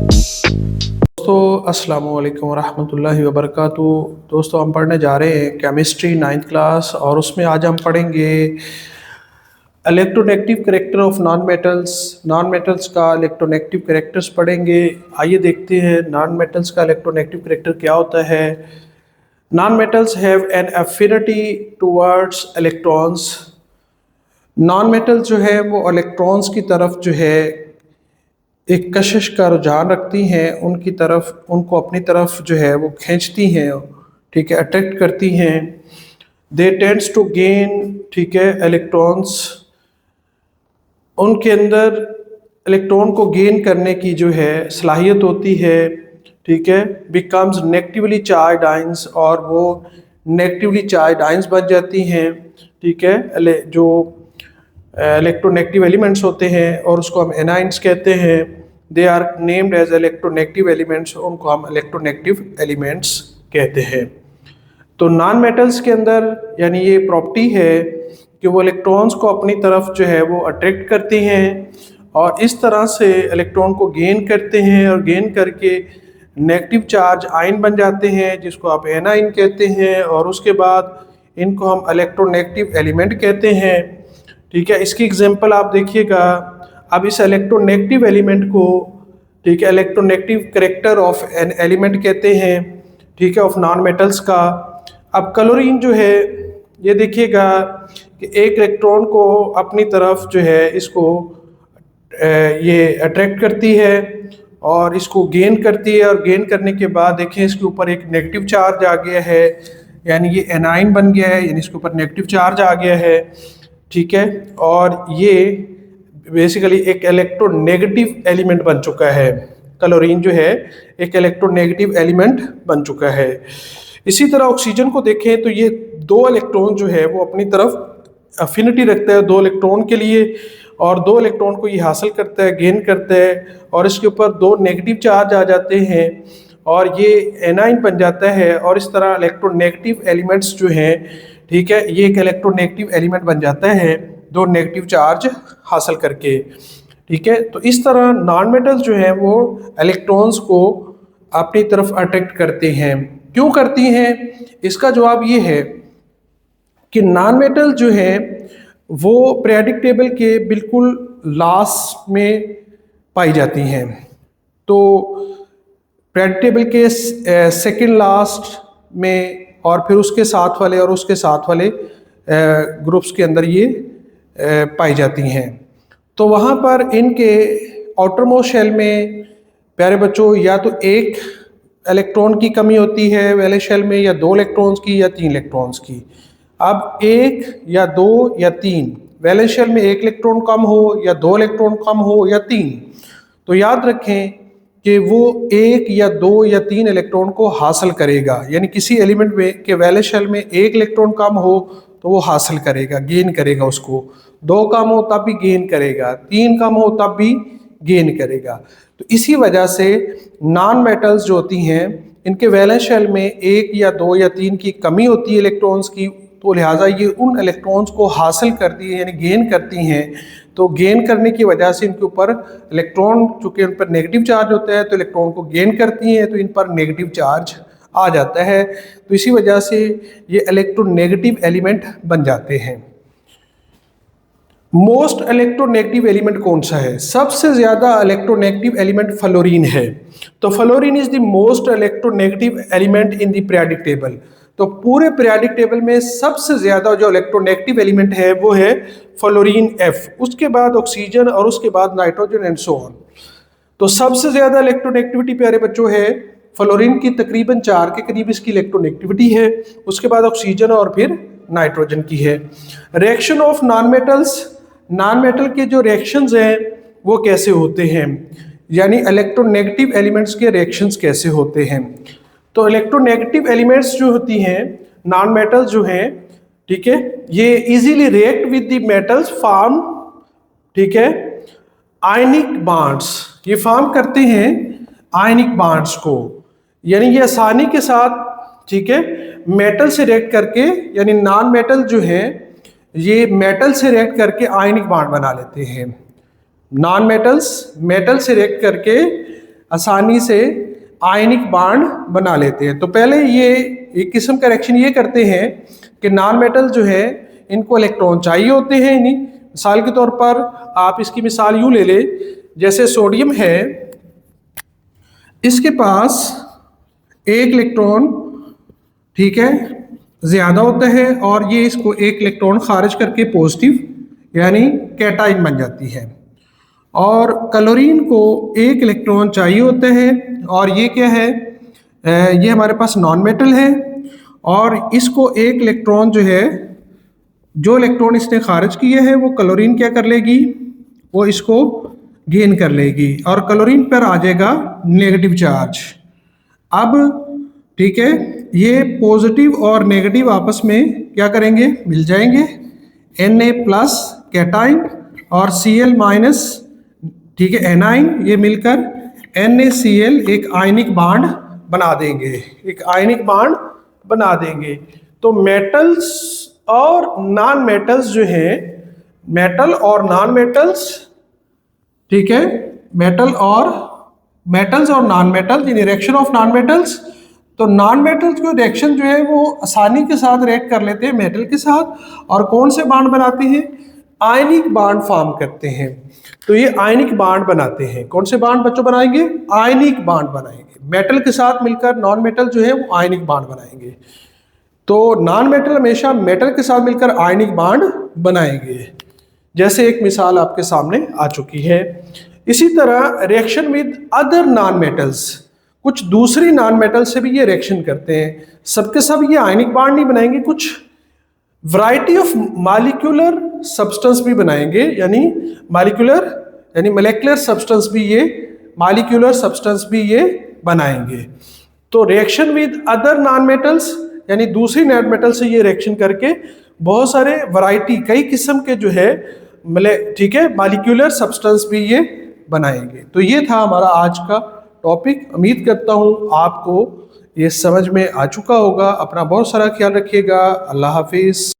दोस्तों अस्सलाम वालेकुम वरहमतुल्लाहि वबरकातुहू। दोस्तों हम पढ़ने जा रहे हैं केमिस्ट्री 9th क्लास, और उसमें आज हम पढ़ेंगे electronegative character of non metals. Non metals का इलेक्ट्रोनेगेटिव करेक्टर्स पढ़ेंगे। आइए देखते हैं नॉन मेटल्स का इलेक्ट्रोनेगेटिव करेक्टर क्या होता है। Non metals have an affinity towards electrons. Non metals जो है वो इलेक्ट्रॉन्स की तरफ जो है एक कशिश का रुझान रखती हैं, उनकी तरफ, उनको अपनी तरफ जो है वो खींचती हैं, ठीक है, अट्रैक्ट करती हैं। दे टेंड्स टू गेन, ठीक है, इलेक्ट्रॉन्स, उनके अंदर इलेक्ट्रॉन को गेन करने की जो है सलाहियत होती है, ठीक है। बिकम्स नेगेटिवली चार्ज आयंस, और वो नेगेटिवली चार्ज आयंस बन जाती हैं, ठीक है। जो इलेक्ट्रोनेगेटिव एलिमेंट्स होते हैं और उसको हम एनाइंस कहते हैं। They are named as electronegative elements, उनको हम इलेक्ट्रोनेगेटिव एलिमेंट्स कहते हैं। तो नॉन मेटल्स के अंदर यानी ये प्रॉपर्टी है कि वो इलेक्ट्रॉन्स को अपनी तरफ जो है वो अट्रैक्ट करते हैं और इस तरह से इलेक्ट्रॉन को गेन करते हैं, और गेन करके नेगेटिव चार्ज आयन बन जाते हैं जिसको आप एनाइन कहते हैं, और उसके बाद इनको हम इलेक्ट्रोनेगेटिव एलिमेंट कहते हैं, ठीक है। इसकी एग्जांपल आप देखिएगा। अब इस इलेक्ट्रोनेगेटिव एलिमेंट को, ठीक है, electronegative character of an element कहते हैं, ठीक है, ऑफ नॉन मेटल्स का। अब क्लोरीन जो है, ये देखिएगा कि एक इलेक्ट्रॉन को अपनी तरफ जो है इसको ये अट्रैक्ट करती है और इसको गेन करती है, और गेन करने के बाद देखें इसके ऊपर एक नेगेटिव चार्ज आ गया है, यानी ये एनाइन बन गया है, यानी इसके ऊपर नेगेटिव चार्ज आ गया है, ठीक है। और ये बेसिकली एक इलेक्ट्रोनेगेटिव एलिमेंट बन चुका है। क्लोरीन जो है एक इलेक्ट्रोनेगेटिव एलिमेंट बन चुका है। इसी तरह ऑक्सीजन को देखें तो ये दो इलेक्ट्रॉन जो है वो अपनी तरफ अफिनिटी रखता है दो इलेक्ट्रॉन के लिए, और दो इलेक्ट्रॉन को ये हासिल करता है, गेन करता है, और इसके ऊपर दो नेगेटिव चार्ज आ जाते हैं और ये एनाइन बन जाता है। और इस तरह इलेक्ट्रोनेगेटिव एलिमेंट्स जो हैं, ठीक है, ये एक इलेक्ट्रोनेगेटिव एलिमेंट बन जाता है दो नेगेटिव चार्ज हासिल करके, ठीक है। तो इस तरह नॉन मेटल्स जो हैं वो इलेक्ट्रॉन्स को अपनी तरफ अट्रैक्ट करते हैं। क्यों करती हैं? इसका जवाब ये है कि नॉन मेटल जो है वो पीरियोडिक टेबल के बिल्कुल लास्ट में पाई जाती हैं। तो पीरियोडिक टेबल के सेकंड लास्ट में, और फिर उसके साथ वाले और उसके साथ वाले ग्रुप्स के अंदर ये पाई जाती हैं। तो वहाँ पर इनके आउटरमोस्ट शेल में प्यारे बच्चों या तो एक इलेक्ट्रॉन की कमी होती है वैले शेल में, या दो इलेक्ट्रॉन्स की, या तीन इलेक्ट्रॉन्स की। अब एक या दो या तीन, वैलेंस शेल में एक इलेक्ट्रॉन कम हो या दो इलेक्ट्रॉन कम हो या तीन, तो याद रखें कि वो एक या दो या तीन इलेक्ट्रॉन को हासिल करेगा। यानी किसी एलिमेंट में के वैलेंस शेल में एक इलेक्ट्रॉन कम हो तो वो हासिल करेगा, गेन करेगा उसको। दो कम हो तब भी गेन करेगा, तीन कम हो तब भी गेन करेगा। तो इसी वजह से नॉन मेटल्स जो होती हैं इनके वैलेंस शेल में एक या दो या तीन की कमी होती है इलेक्ट्रॉन्स की, तो लिहाजा ये उन इलेक्ट्रॉन्स को हासिल करती है यानी गेन करती हैं। तो गेन करने की वजह से इनके ऊपर इलेक्ट्रॉन, चूँकि उन पर नेगेटिव चार्ज होता है तो इलेक्ट्रॉन को गेन करती हैं, तो इन पर नेगेटिव चार्ज आ जाता है। तो इसी वजह से ये इलेक्ट्रोनेगेटिव एलिमेंट बन जाते हैं। मोस्ट इलेक्ट्रोनेगेटिव एलिमेंट कौन सा है? सबसे ज़्यादा इलेक्ट्रोनेगेटिव एलिमेंट फ्लोरीन है। तो fluorine is the most electronegative element in the periodic table. तो पूरे पीरियोडिक टेबल में सबसे ज़्यादा जो इलेक्ट्रोनेगेटिव एलिमेंट है वो है फ्लोरीन F, उसके बाद ऑक्सीजन और उसके बाद नाइट्रोजन एंड सो ऑन। तो सबसे ज़्यादा इलेक्ट्रोनेगेटिविटी प्यारे बच्चों है फ्लोरीन की, तकरीबन 4 के करीब इसकी इलेक्ट्रोनेगेटिविटी है, उसके बाद ऑक्सीजन और फिर नाइट्रोजन की है। Reaction of non metals, non metal के जो रिएक्शंस हैं वो कैसे होते हैं, यानी इलेक्ट्रोनेगेटिव एलिमेंट्स के रिएक्शंस कैसे होते हैं। तो इलेक्ट्रोनेगेटिव एलिमेंट्स जो होती हैं नॉन मेटल्स जो हैं, ठीक है, ये easily react with the metals form, ठीक है, आयनिक बॉन्ड्स। ये फॉर्म करते हैं आयनिक बॉन्ड्स को, यानी ये आसानी के साथ, ठीक है, मेटल से रिएक्ट करके, यानी नॉन मेटल जो है ये मेटल से रिएक्ट करके आयनिक बॉन्ड बना लेते हैं। नॉन मेटल्स मेटल से रिएक्ट करके आसानी से आयनिक बॉन्ड बना लेते हैं। तो पहले ये एक किस्म का रिएक्शन ये करते हैं कि नॉन मेटल जो है इनको इलेक्ट्रॉन चाहिए होते हैं नहीं। मिसाल के तौर पर आप इसकी मिसाल यूँ ले ले, जैसे सोडियम है, इसके पास एक इलेक्ट्रॉन, ठीक है, ज़्यादा होता है और ये इसको एक इलेक्ट्रॉन खारिज करके पॉजिटिव यानी कैटाइन बन जाती है। और क्लोरीन को एक इलेक्ट्रॉन चाहिए होता है और ये क्या है, ये हमारे पास नॉन मेटल है और इसको एक इलेक्ट्रॉन जो है, जो इलेक्ट्रॉन इसने खारिज किया है वो क्लोरीन क्या कर लेगी, वो इसको गेन कर लेगी और क्लोरीन पर आ जाएगा नेगेटिव चार्ज। अब ठीक है, ये पॉजिटिव और नेगेटिव आपस में क्या करेंगे, मिल जाएंगे। Na प्लस कैटाइन और Cl माइनस, ठीक है, एनाइन, ये मिलकर NaCl एक आयनिक बॉन्ड बना देंगे, एक आयनिक बॉन्ड बना देंगे। तो मेटल्स और नॉन मेटल्स जो है, मेटल और नॉन मेटल्स, ठीक है, मेटल्स और non metals in reaction of non metals. तो नॉन मेटल्स को रिएक्शन जो है वो आसानी के साथ रिएक्ट कर लेते हैं मेटल के साथ और कौन से बॉन्ड बनाते हैं, आयनिक बॉन्ड फॉर्म करते हैं। तो ये आयनिक बॉन्ड बनाते हैं। कौन से बॉन्ड बच्चों बनाएंगे, आयनिक बॉन्ड बनाएंगे। मेटल के साथ मिलकर नॉन मेटल जो है वो आयनिक बॉन्ड बनाएंगे। तो नॉन मेटल हमेशा मेटल के साथ मिलकर आयनिक बॉन्ड बनाएंगे, जैसे एक मिसाल आपके सामने आ चुकी है। इसी तरह reaction with other non metals, कुछ दूसरी नॉन मेटल से भी ये रिएक्शन करते हैं। सबके सब ये आयनिक बॉन्ड नहीं बनाएंगे, कुछ वैरायटी ऑफ मॉलिक्यूलर सब्सटेंस भी बनाएंगे, यानी मॉलिक्यूलर यानी मोलेकुलर सब्सटेंस भी ये, मॉलिक्यूलर सब्सटेंस भी ये बनाएंगे। तो reaction with other non metals यानी दूसरी नॉन मेटल से ये रिएक्शन करके बहुत सारे वैरायटी, कई किस्म के जो है ठीक है, मॉलिक्यूलर सब्सटेंस भी ये बनाएंगे। तो ये था हमारा आज का टॉपिक। उम्मीद करता हूँ आपको ये समझ में आ चुका होगा। अपना बहुत सारा ख्याल रखिएगा। अल्लाह हाफिज़।